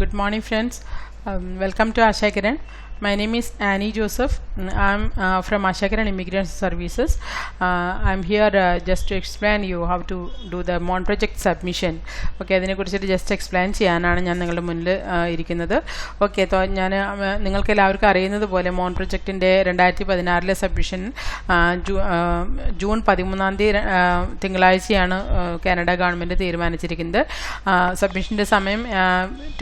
Good morning, friends. Welcome to Asha Kiran. My name is Annie Joseph. I'm from Asha Kiran Immigration Services. I'm here just to explain you how to do the MON project submission. Okay, അതിനെ കുറിച്ചിട്ട് just explain ചെയ്യാനാണ് ഞാൻ നിങ്ങളുടെ മുന്നിൽ ഇരിക്കുന്നത്. Okay, ഞാൻ നിങ്ങൾക്ക് എല്ലാവർക്കും അറിയുന്നത് പോലെ മോൺ പ്രൊജക്റ്റിൻ്റെ 2016 സബ്മിഷൻ ജൂൺ 13 തിങ്കളാഴ്ചയാണ് കാനഡ ഗവൺമെൻറ് തീരുമാനിച്ചിരിക്കുന്നത്. സബ്മിഷൻ്റെ സമയം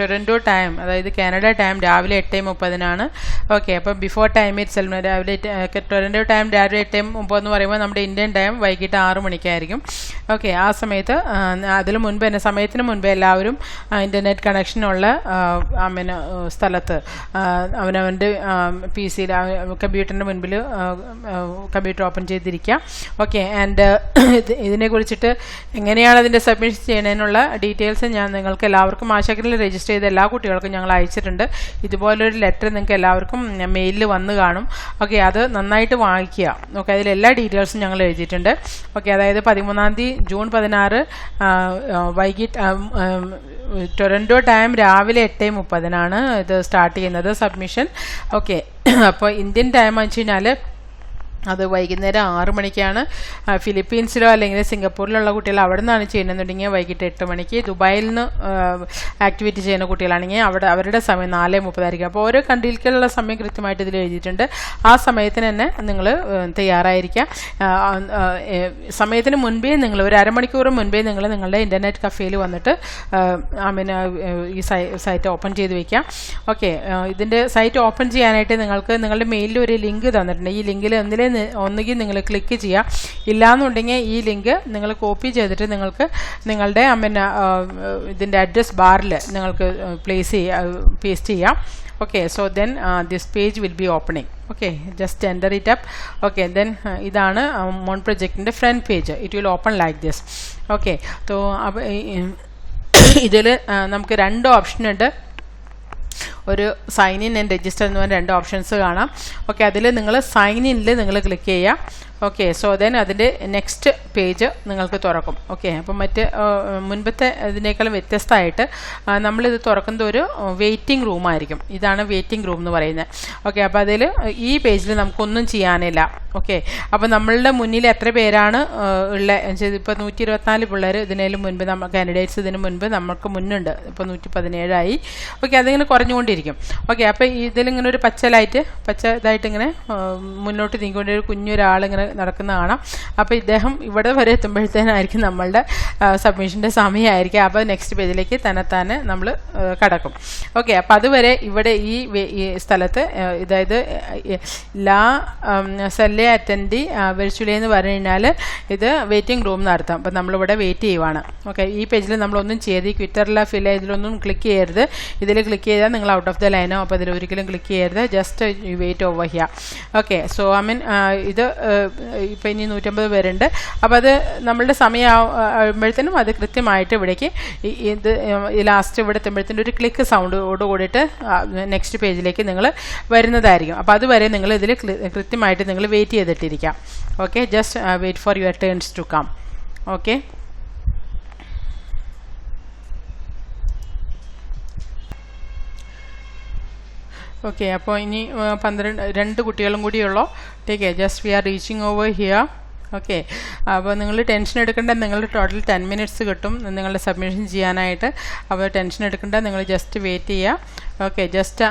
ടൊറൻറ്റോ ടൈം, അതായത് കാനഡ ടൈം രാവിലെ 8:30. ഓക്കെ, അപ്പോൾ ബിഫോർ ടൈം ഇറ്റ് സെൽഫ് രാവിലെ ടൊറൻറ്റോ ടൈം രാവിലെ 8:30 എന്ന് പറയുമ്പോൾ നമ്മുടെ ഇന്ത്യൻ ടൈം വൈകിട്ട് 6 മണിക്കായിരിക്കും. ഓക്കെ, ആ സമയത്ത് അതിന് മുൻപ് തന്നെ സമയത്തിന് മുൻപേ എല്ലാവരും ഇൻ്റർനെറ്റ് കണക്ഷനുള്ള സ്ഥലത്ത് അവനവൻ്റെ PC കമ്പ്യൂട്ടറിൻ്റെ മുൻപിൽ കമ്പ്യൂട്ടർ ഓപ്പൺ ചെയ്തിരിക്കുക. ഓക്കെ, ആൻഡ് ഇതിനെക്കുറിച്ചിട്ട് എങ്ങനെയാണ് അതിൻ്റെ സബ്മിഷൻ ചെയ്യുന്നതിനുള്ള ഡീറ്റെയിൽസ് ഞാൻ നിങ്ങൾക്ക് എല്ലാവർക്കും ആശാക്കിൽ രജിസ്റ്റർ ചെയ്ത എല്ലാ കുട്ടികൾക്കും ഞങ്ങൾ അയച്ചിട്ടുണ്ട്. ഇതുപോലൊരു ലെറ്റർ നിങ്ങൾക്ക് എല്ലാവർക്കും മെയിലിൽ വന്ന് കാണും. ഓക്കെ, അത് നന്നായിട്ട് വായിക്കുക. ഓക്കെ, അതിലെല്ലാ ഡീറ്റെയിൽസും ഞങ്ങൾ എഴുതിയിട്ടുണ്ട്. ഓക്കെ, അതായത് 13 ജൂൺ 16 വൈകിട്ട് ടൊറൻറ്റോ ടൈം രാവിലെ 8:30 ഇത് സ്റ്റാർട്ട് ചെയ്യുന്നത് സബ്മിഷൻ. ഓക്കെ, അപ്പോൾ ഇന്ത്യൻ ടൈം എന്ന് വെച്ച് കഴിഞ്ഞാൽ അത് വൈകുന്നേരം 6 മണിക്കാണ്. ഫിലിപ്പീൻസിലോ അല്ലെങ്കിൽ സിംഗപ്പൂരിലുള്ള കുട്ടികൾ അവിടെ നിന്നാണ് ചെയ്യുന്നതെന്നുണ്ടെങ്കിൽ വൈകിട്ട് 8 മണിക്ക്. ദുബായിൽ നിന്ന് ആക്ടിവിറ്റി ചെയ്യുന്ന കുട്ടികളാണെങ്കിൽ അവരുടെ സമയം 4:30 ആയിരിക്കും. അപ്പോൾ ഓരോ കൺട്രിയിലേക്കുള്ള സമയം കൃത്യമായിട്ട് ഇതിൽ എഴുതിയിട്ടുണ്ട്. ആ സമയത്തിന് തന്നെ നിങ്ങൾ തയ്യാറായിരിക്കുക. സമയത്തിന് മുൻപേ നിങ്ങൾ ഒരു അരമണിക്കൂർ മുൻപേ നിങ്ങൾ നിങ്ങളുടെ ഇൻ്റർനെറ്റ് കഫേയിൽ വന്നിട്ട് ഈ സൈറ്റ് ഓപ്പൺ ചെയ്ത് വയ്ക്കാം. ഓക്കെ, ഇതിൻ്റെ സൈറ്റ് ഓപ്പൺ ചെയ്യാനായിട്ട് നിങ്ങൾക്ക് നിങ്ങളുടെ മെയിലിൽ ഒരു ലിങ്ക് തന്നിട്ടുണ്ട്. ഈ ലിങ്കിൽ ഒന്നുകിൽ നിങ്ങൾ ക്ലിക്ക് ചെയ്യാം, ഇല്ലാന്നുണ്ടെങ്കിൽ ഈ ലിങ്ക് നിങ്ങൾ കോപ്പി ചെയ്തിട്ട് നിങ്ങൾക്ക് നിങ്ങളുടെ ഇതിൻ്റെ അഡ്രസ് ബാറിൽ നിങ്ങൾക്ക് പേസ്റ്റ് ചെയ്യാം. Okay, so then this page will be opening. Okay, just enter it up. Okay, then ഇതാണ് മോൺ പ്രൊജക്റ്റിൻ്റെ front page. It will open like this. Okay, so ഇതിൽ നമുക്ക് 2 ഓപ്ഷൻ ഉണ്ട്. ഒരു സൈൻ ഇൻ ആൻഡ് രജിസ്റ്റർ എന്ന് പറഞ്ഞ 2 ഓപ്ഷൻസ് കാണാം. ഓക്കെ, അതിൽ നിങ്ങൾ സൈൻ ഇനിൽ നിങ്ങൾ ക്ലിക്ക് ചെയ്യുക. ഓക്കെ, സോ ദെൻ അതിൻ്റെ നെക്സ്റ്റ് പേജ് നിങ്ങൾക്ക് തുറക്കും. ഓക്കെ, അപ്പം മുൻപത്തെ ഇതിനേക്കാളും വ്യത്യസ്തമായിട്ട് നമ്മളിത് തുറക്കുന്നത് ഒരു വെയിറ്റിംഗ് റൂമായിരിക്കും. ഇതാണ് വെയിറ്റിംഗ് റൂം എന്ന് പറയുന്നത്. ഓക്കെ, അപ്പോൾ അതിൽ ഈ പേജിൽ നമുക്കൊന്നും ചെയ്യാനില്ല. ഓക്കെ, അപ്പോൾ നമ്മളുടെ മുന്നിൽ എത്ര പേരാണ് ഇപ്പോൾ 124 പിള്ളേർ ഇതിനേലും മുൻപ് കാൻഡിഡേറ്റ്സ് ഇതിന് മുൻപ് നമുക്ക് മുന്നുണ്ട്. ഇപ്പോൾ 117 ആയി. ഓക്കെ, അതിങ്ങനെ കുറഞ്ഞുകൊണ്ടിരിക്കും. ഓക്കെ, അപ്പോൾ ഇതിലിങ്ങനെ ഒരു പച്ചതായിട്ട് ഇങ്ങനെ മുന്നോട്ട് നീങ്ങിക്കൊണ്ട് ഒരു കുഞ്ഞൊരാളിങ്ങനെ നടക്കുന്ന കാണാം. അപ്പോൾ ഇദ്ദേഹം ഇവിടെ വരെ എത്തുമ്പോഴത്തേനായിരിക്കും നമ്മളുടെ സബ്മിഷൻ്റെ സമയമായിരിക്കും. അപ്പോൾ നെക്സ്റ്റ് പേജിലേക്ക് തന്നെത്താനെ നമ്മൾ കടക്കും. ഓക്കെ, അപ്പോൾ അതുവരെ ഇവിടെ ഈ സ്ഥലത്ത്, അതായത് ലാ സെല്ലെ അറ്റൻഡി വെർച്വലി എന്ന് പറഞ്ഞു കഴിഞ്ഞാൽ ഇത് വെയിറ്റിംഗ് റൂം എന്നർത്ഥം. അപ്പോൾ നമ്മളിവിടെ വെയിറ്റ് ചെയ്യുവാണ്. ഓക്കെ, ഈ പേജിൽ നമ്മളൊന്നും ചെയ്ത് ട്വിറ്ററിലെ ഇതിലൊന്നും ക്ലിക്ക് ചെയ്യരുത്. ഇതിൽ ക്ലിക്ക് ചെയ്താൽ നിങ്ങൾ ഔട്ട് ഓഫ് ദ ലൈനോ. അപ്പോൾ ഇതിൽ ഒരിക്കലും ക്ലിക്ക് ചെയ്യരുത്. Just wait over here. Okay, so ഇത് ഇപ്പോൾ ഇനി 150 പേരുണ്ട്. അപ്പോൾ അത് നമ്മളുടെ സമയം ആകുമ്പോഴത്തേനും അത് കൃത്യമായിട്ട് ഇവിടേക്ക് ഇത് ലാസ്റ്റ് ഇവിടെ എത്തുമ്പോഴത്തേനും ഒരു ക്ലിക്ക് സൗണ്ടോട് കൂടിയിട്ട് നെക്സ്റ്റ് പേജിലേക്ക് നിങ്ങൾ വരുന്നതായിരിക്കും. അപ്പോൾ അതുവരെ നിങ്ങൾ ഇതിൽ കൃത്യമായിട്ട് നിങ്ങൾ വെയിറ്റ് ചെയ്തിട്ടിരിക്കാം. Okay, just wait for your turns to come. Okay, okay, അപ്പോൾ ഇനി 2 കുട്ടികളും കൂടിയുള്ളൂ. Take just we are reaching over here. Okay, അപ്പോൾ നിങ്ങൾ ടെൻഷൻ എടുക്കേണ്ട. നിങ്ങളുടെ ടോട്ടൽ 10 മിനിറ്റ്സ് കിട്ടും നിങ്ങളുടെ സബ്മിഷൻ ചെയ്യാനായിട്ട്. അപ്പോൾ ടെൻഷൻ എടുക്കേണ്ട, നിങ്ങൾ ജസ്റ്റ് വെയിറ്റ് ചെയ്യുക. ഓക്കെ, ജസ്റ്റ്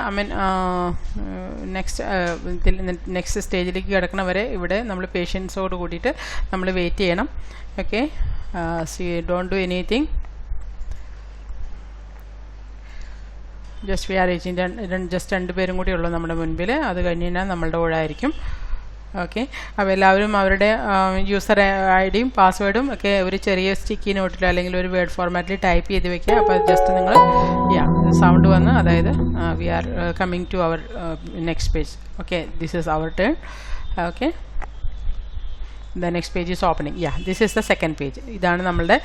നെക്സ്റ്റ് സ്റ്റേജിലേക്ക് കിടക്കണവരെ ഇവിടെ നമ്മൾ പേഷ്യൻസോട് കൂടിയിട്ട് നമ്മൾ വെയിറ്റ് ചെയ്യണം. Okay, don't do anything. Just we are reaching. Just 2 പേരും കൂടി ഉള്ളൂ നമ്മുടെ മുൻപിൽ. അത് കഴിഞ്ഞ് കഴിഞ്ഞാൽ നമ്മളുടെ കൂടെ ആയിരിക്കും. ഓക്കെ, അപ്പോൾ എല്ലാവരും അവരുടെ യൂസർ ID-യും പാസ്വേഡും ഒക്കെ ഒരു ചെറിയ സ്റ്റിക്കി നോട്ടിലോ അല്ലെങ്കിൽ ഒരു വേർഡ് ഫോർമാറ്റിൽ ടൈപ്പ് ചെയ്ത് വെക്കുക. അപ്പോൾ ജസ്റ്റ് നിങ്ങൾ സൗണ്ട് വന്ന്, അതായത് we are coming to our next page. Okay, this is our turn. Okay, the next page is opening. Yeah, this is the second page. ഇതാണ് നമ്മളുടെ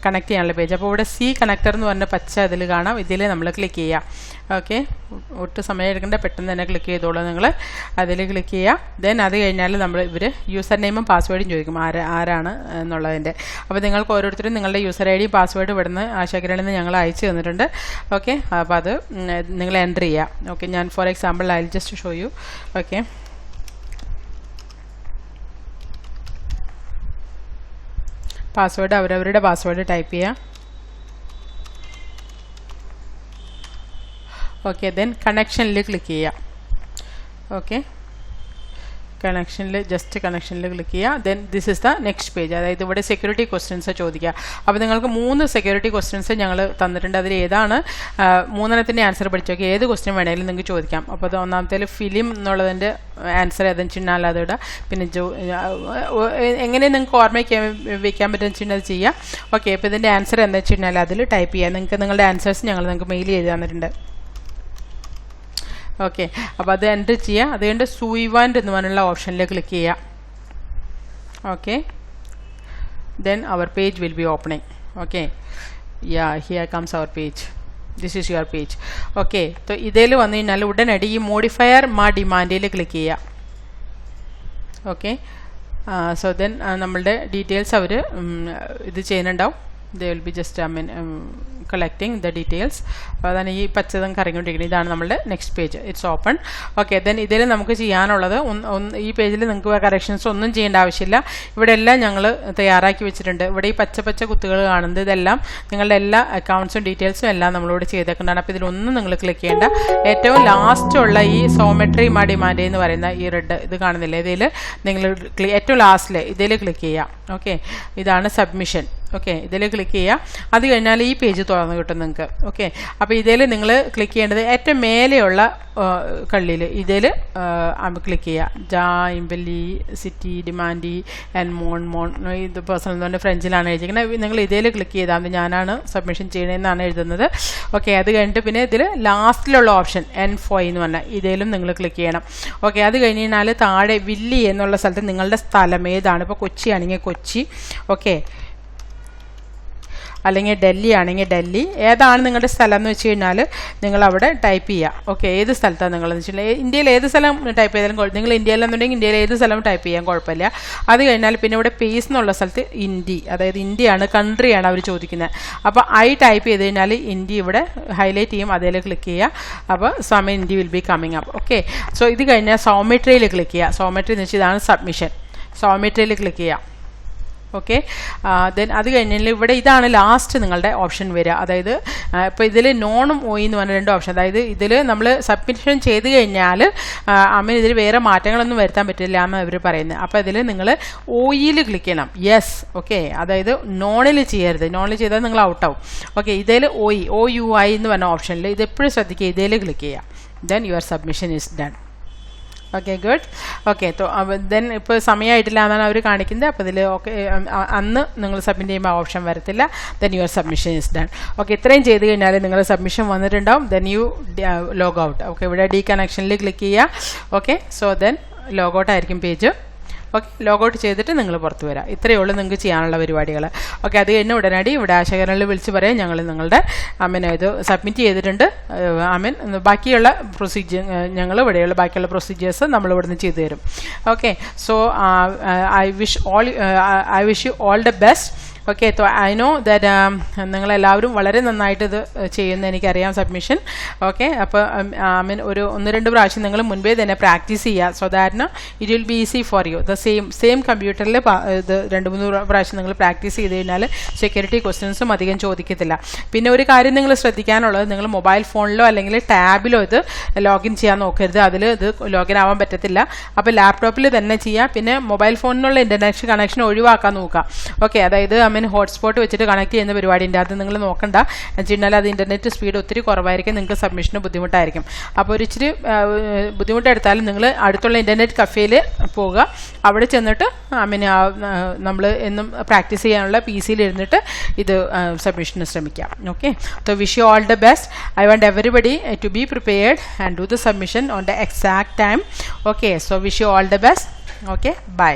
കണക്ട് ചെയ്യാനുള്ള പേജ്. അപ്പോൾ ഇവിടെ സി കണക്ടർ എന്ന് പറഞ്ഞ പച്ച ഇതിൽ കാണാം. ഇതിൽ നമ്മൾ ക്ലിക്ക് ചെയ്യുക. ഓക്കെ, ഒട്ടും സമയം എടുക്കേണ്ട, പെട്ടെന്ന് തന്നെ ക്ലിക്ക് ചെയ്തോളൂ നിങ്ങൾ. അതിൽ ക്ലിക്ക് ചെയ്യുക. ദെൻ അത് കഴിഞ്ഞാൽ ഇവർ യൂസർ നെയിമും പാസ്വേഡും ചോദിക്കും, ആരാണ് എന്നുള്ളതിൻ്റെ. അപ്പോൾ നിങ്ങൾക്ക് ഓരോരുത്തരും നിങ്ങളുടെ യൂസർ ഐ ഡിയും പാസ്വേഡും ഇവിടുന്ന് ആശാകിരണിൽ നിന്ന് ഞങ്ങൾ അയച്ചു തന്നിട്ടുണ്ട്. ഓക്കെ, അപ്പോൾ അത് നിങ്ങൾ എൻ്റർ ചെയ്യുക. ഓക്കെ, ഞാൻ for example I will just show you. Okay, password അവരവരുടെ പാസ്വേഡ് ടൈപ്പ് ചെയ്യുക. ഓക്കെ, ദെൻ കണക്ഷനിൽ ക്ലിക്ക് ചെയ്യുക. ഓക്കെ, ജസ്റ്റ് കണക്ഷനിൽ ക്ലിക്ക് ചെയ്യുക. Then this is the next page. അതായത് ഇവിടെ സെക്യൂരിറ്റി ക്വസ്റ്റ്യൻസ് ചോദിക്കുക. അപ്പോൾ നിങ്ങൾക്ക് 3 സെക്യൂരിറ്റി ക്വസ്റ്റ്യൻസ് ഞങ്ങൾ തന്നിട്ടുണ്ട്. അതിൽ ഏതാണ് 3 ആൻസർ പഠിച്ചു നോക്കി. ഏത് ക്വസ്റ്റ്യൻ വേണമെങ്കിലും നിങ്ങൾക്ക് ചോദിക്കാം. അപ്പോൾ അത് ഒന്നാമത്തേൽ ഫിലിം എന്നുള്ളതിൻ്റെ ആൻസർ ഏതെന്ന് വെച്ചാൽ അതിടുക. പിന്നെ എങ്ങനെ നിങ്ങൾക്ക് ഓർമ്മയ്ക്ക് വയ്ക്കാൻ പറ്റുമെന്ന് വെച്ചാൽ അത് ചെയ്യുക. ഓക്കെ, അപ്പോൾ ഇതിൻ്റെ ആൻസർ എന്താ വെച്ചാൽ അതിൽ ടൈപ്പ് ചെയ്യുക. നിങ്ങളുടെ ആൻസേഴ്സ് നിങ്ങൾക്ക് മെയിൽ ചെയ്ത് തന്നിട്ടുണ്ട്. ഓക്കെ, അപ്പോൾ അത് എൻ്റർ ചെയ്യുക. അതുകൊണ്ട് സൂയിവാൻഡ് എന്ന് പറഞ്ഞുള്ള ഓപ്ഷനിൽ ക്ലിക്ക് ചെയ്യുക. Okay, then our page will be opening. Okay, yeah, here comes our page. This is your page. Okay, तो ഇതിൽ വന്നു കഴിഞ്ഞാൽ ഉടനടി ഈ മോഡിഫയർ മാ ഡിമാൻഡിൽ ക്ലിക്ക് ചെയ്യുക. ഓക്കെ, സോ ദെൻ നമ്മളുടെ ഡീറ്റെയിൽസ് അവർ ഇത് ചെയ്യുന്നുണ്ടാവും. they will be just collecting the details. അപ്പോൾ അതാണ് ഈ പച്ചതും കറങ്ങിക്കൊണ്ടിരിക്കുന്നത്. ഇതാണ് നമ്മളുടെ next page. It's open. Okay, then ഇതിൽ നമുക്ക് ചെയ്യാനുള്ളത് ഈ പേജിൽ നിങ്ങൾക്ക് കറക്ഷൻസ് ഒന്നും ചെയ്യേണ്ട ആവശ്യമില്ല. ഇവിടെ എല്ലാം ഞങ്ങൾ തയ്യാറാക്കി വെച്ചിട്ടുണ്ട്. ഇവിടെ ഈ പച്ച കുത്തുകൾ കാണുന്നത് ഇതെല്ലാം നിങ്ങളുടെ എല്ലാ അക്കൗണ്ട്സും ഡീറ്റെയിൽസും എല്ലാം നമ്മളിവിടെ ചെയ്തേക്കുന്നതാണ്. അപ്പോൾ ഇതിലൊന്നും നിങ്ങൾ ക്ലിക്ക് ചെയ്യേണ്ട. ഏറ്റവും ലാസ്റ്റുള്ള ഈ സോമെട്രി മാ ഡിമാൻഡ് എന്ന് പറയുന്ന ഈ റെഡ് ഇത് കാണുന്നില്ല, ഇതിൽ നിങ്ങൾ ഏറ്റവും ലാസ്റ്റിൽ ഇതിൽ ക്ലിക്ക് ചെയ്യുക. ഓക്കെ, ഇതാണ് സബ്മിഷൻ. ഓക്കെ, ഇതിൽ ക്ലിക്ക് ചെയ്യുക. അത് കഴിഞ്ഞാൽ ഈ പേജ് തുറന്ന് കിട്ടും നിങ്ങൾക്ക്. ഓക്കെ, അപ്പോൾ ഇതിൽ നിങ്ങൾ ക്ലിക്ക് ചെയ്യേണ്ടത് ഏറ്റവും മേലെയുള്ള കള്ളിയിൽ ഇതിൽ ക്ലിക്ക് ചെയ്യുക. ജാ ഇമ്പലി സിറ്റി ഡിമാൻഡി ആൻഡ് മോൺ ഇത് പേഴ്സണൽ എന്ന് പറഞ്ഞാൽ ഫ്രഞ്ചിലാണ് എഴുതിയിരിക്കുന്നത്. നിങ്ങൾ ഇതിൽ ക്ലിക്ക് ചെയ്താൽ മതി. ഞാനാണ് സബ്മിഷൻ ചെയ്യണമെന്നാണ് എഴുതുന്നത്. ഓക്കെ, അത് കഴിഞ്ഞിട്ട് പിന്നെ ഇതിൽ ലാസ്റ്റിലുള്ള ഓപ്ഷൻ N5 എന്ന് പറഞ്ഞാൽ ഇതിലും നിങ്ങൾ ക്ലിക്ക് ചെയ്യണം. ഓക്കെ, അത് കഴിഞ്ഞ് കഴിഞ്ഞാൽ താഴെ വില്ലി എന്നുള്ള സ്ഥലത്ത് നിങ്ങളുടെ സ്ഥലം ഏതാണ്. ഇപ്പോൾ കൊച്ചി ആണെങ്കിൽ കൊച്ചി, ഓക്കെ, അല്ലെങ്കിൽ ഡൽഹി ആണെങ്കിൽ ഡൽഹി, ഏതാണ് നിങ്ങളുടെ സ്ഥലം എന്ന് വെച്ച് കഴിഞ്ഞാൽ നിങ്ങളവിടെ ടൈപ്പ് ചെയ്യുക. ഓക്കെ, ഏത് സ്ഥലത്താണ് നിങ്ങളെന്ന് വെച്ചിട്ടുണ്ടെങ്കിൽ ഇന്ത്യയിൽ ഏത് സ്ഥലം ടൈപ്പ് ചെയ്താലും നിങ്ങൾ ഇന്ത്യയിലെന്നുണ്ടെങ്കിൽ ഇന്ത്യയിൽ ഏത് സ്ഥലം ടൈപ്പ് ചെയ്യാൻ കുഴപ്പമില്ല. അത് കഴിഞ്ഞാൽ പിന്നെ ഇവിടെ പേസ് എന്നുള്ള സ്ഥലത്ത് ഇന്ത്യ, അതായത് ഇന്ത്യയാണ്, കൺട്രിയാണ് അവർ ചോദിക്കുന്നത്. അപ്പോൾ ടൈപ്പ് ചെയ്ത് കഴിഞ്ഞാൽ ഇന്ത്യ ഇവിടെ ഹൈലൈറ്റ് ചെയ്യും. അതിൽ ക്ലിക്ക് ചെയ്യുക. അപ്പോൾ സമയം India will be coming up. Okay, so ഇത് കഴിഞ്ഞാൽ സോമെട്രിയിൽ ക്ലിക്ക് ചെയ്യുക. സോമെട്രി എന്ന് വെച്ചാൽ ഇതാണ് സബ്മിഷൻ. സോമെട്രിയിൽ ക്ലിക്ക് ചെയ്യുക. ഓക്കെ, ദെൻ അത് കഴിഞ്ഞാൽ ഇവിടെ ഇതാണ് ലാസ്റ്റ് നിങ്ങളുടെ ഓപ്ഷൻ വരിക. അതായത് ഇപ്പോൾ ഇതിൽ നോണും ഓയി എന്ന് പറഞ്ഞ 2 ഓപ്ഷൻ. അതായത് ഇതിൽ നമ്മൾ സബ്മിഷൻ ചെയ്ത് കഴിഞ്ഞാൽ ഇതിൽ വേറെ മാറ്റങ്ങളൊന്നും വരുത്താൻ പറ്റില്ല എന്ന് അവർ പറയുന്നത്. അപ്പോൾ ഇതിൽ നിങ്ങൾ ഓയിൽ ക്ലിക്ക് ചെയ്യണം. യെസ്, ഓക്കെ, അതായത് നോണിൽ ചെയ്യരുത്. നോണിൽ ചെയ്താൽ നിങ്ങൾ ഔട്ടാവും. ഓക്കെ, ഇതിൽ OUI എന്ന് പറഞ്ഞ ഓപ്ഷനിൽ ഇതെപ്പോഴും ശ്രദ്ധിക്കുക. ഇതിൽ ക്ലിക്ക് ചെയ്യുക. Then your submission is done. Okay, good. Okay, then ഇപ്പോൾ സമയമായിട്ടില്ല എന്നാണ് അവർ കാണിക്കുന്നത്. അപ്പോൾ ഇതിൽ ഓക്കെ, അന്ന് നിങ്ങൾ സബ്മിറ്റ് ചെയ്യുമ്പോൾ ഓപ്ഷൻ വരത്തില്ല. Then your submission is done. Okay, ഇത്രയും ചെയ്ത് കഴിഞ്ഞാൽ നിങ്ങളുടെ സബ്മിഷൻ വന്നിട്ടുണ്ടാവും. Then you log out. Okay, ഇവിടെ കണക്ഷനിൽ ക്ലിക്ക് ചെയ്യുക. Okay, so then log out ആയിരിക്കും പേജ്. ഓക്കെ, ലോഗൗട്ട് ചെയ്തിട്ട് നിങ്ങൾ പുറത്ത് വരാം. ഇത്രയേ ഉള്ളൂ നിങ്ങൾക്ക് ചെയ്യാനുള്ള പരിപാടികൾ. ഓക്കെ, അത് കഴിഞ്ഞ് ഉടനടി ഇവിടെ ആശാകരണിൽ വിളിച്ച് പറയാം ഞങ്ങൾ നിങ്ങളുടെ ഇത് സബ്മിറ്റ് ചെയ്തിട്ടുണ്ട്. ബാക്കിയുള്ള പ്രൊസീജിയർ ഞങ്ങൾ ഇവിടെയുള്ള ബാക്കിയുള്ള പ്രൊസീജിയേഴ്സ് നമ്മൾ ഇവിടുന്ന് ചെയ്തു തരും. Okay, so I wish you all the best. Okay, so I know that നിങ്ങളെല്ലാവരും വളരെ നന്നായിട്ട് ഇത് ചെയ്യുന്ന എനിക്കറിയാം സബ്മിഷൻ. ഓക്കെ, അപ്പോൾ ഒരു 1-2 പ്രാവശ്യം നിങ്ങൾ മുൻപേ തന്നെ പ്രാക്ടീസ് ചെയ്യുക. So that it will be easy for you. The same കമ്പ്യൂട്ടറിൽ ഇത് 2-3 പ്രാവശ്യം നിങ്ങൾ പ്രാക്ടീസ് ചെയ്ത് കഴിഞ്ഞാൽ സെക്യൂരിറ്റി ക്വസ്റ്റ്യൻസും അധികം ചോദിക്കത്തില്ല. പിന്നെ ഒരു കാര്യം നിങ്ങൾ ശ്രദ്ധിക്കാനുള്ളത്, നിങ്ങൾ മൊബൈൽ ഫോണിലോ അല്ലെങ്കിൽ ടാബിലോ ഇത് ലോഗിൻ ചെയ്യാൻ നോക്കരുത്. അതിൽ ഇത് ലോഗിൻ ആവാൻ പറ്റത്തില്ല. അപ്പോൾ ലാപ്ടോപ്പിൽ തന്നെ ചെയ്യുക. പിന്നെ മൊബൈൽ ഫോണിനുള്ള ഇൻ്റർനെറ്റ് കണക്ഷൻ ഒഴിവാക്കാൻ നോക്കുക. ഓക്കെ, അതായത് ഹോട്ട്സ്പോട്ട് വെച്ചിട്ട് കണക്ട് ചെയ്യുന്ന പരിപാടിൻ്റെ അത് നിങ്ങൾ നോക്കണ്ട. വെച്ചാൽ അത് ഇൻ്റർനെറ്റ് സ്പീഡ് ഒത്തിരി കുറവായിരിക്കും, നിങ്ങൾക്ക് സബ്മിഷന് ബുദ്ധിമുട്ടായിരിക്കും. അപ്പോൾ ഒരു ഇച്ചിരി ബുദ്ധിമുട്ടെടുത്താലും നിങ്ങൾ അടുത്തുള്ള ഇൻ്റർനെറ്റ് കഫേയിൽ പോവുക. അവിടെ ചെന്നിട്ട് നമ്മൾ എന്നും പ്രാക്ടീസ് ചെയ്യാനുള്ള PC ഇരുന്നിട്ട് ഇത് സബ്മിഷന് ശ്രമിക്കാം. Okay, so wish you all the best. I want everybody to be prepared and do the submission on the exact time. Okay, so wish you all the best. Okay, by.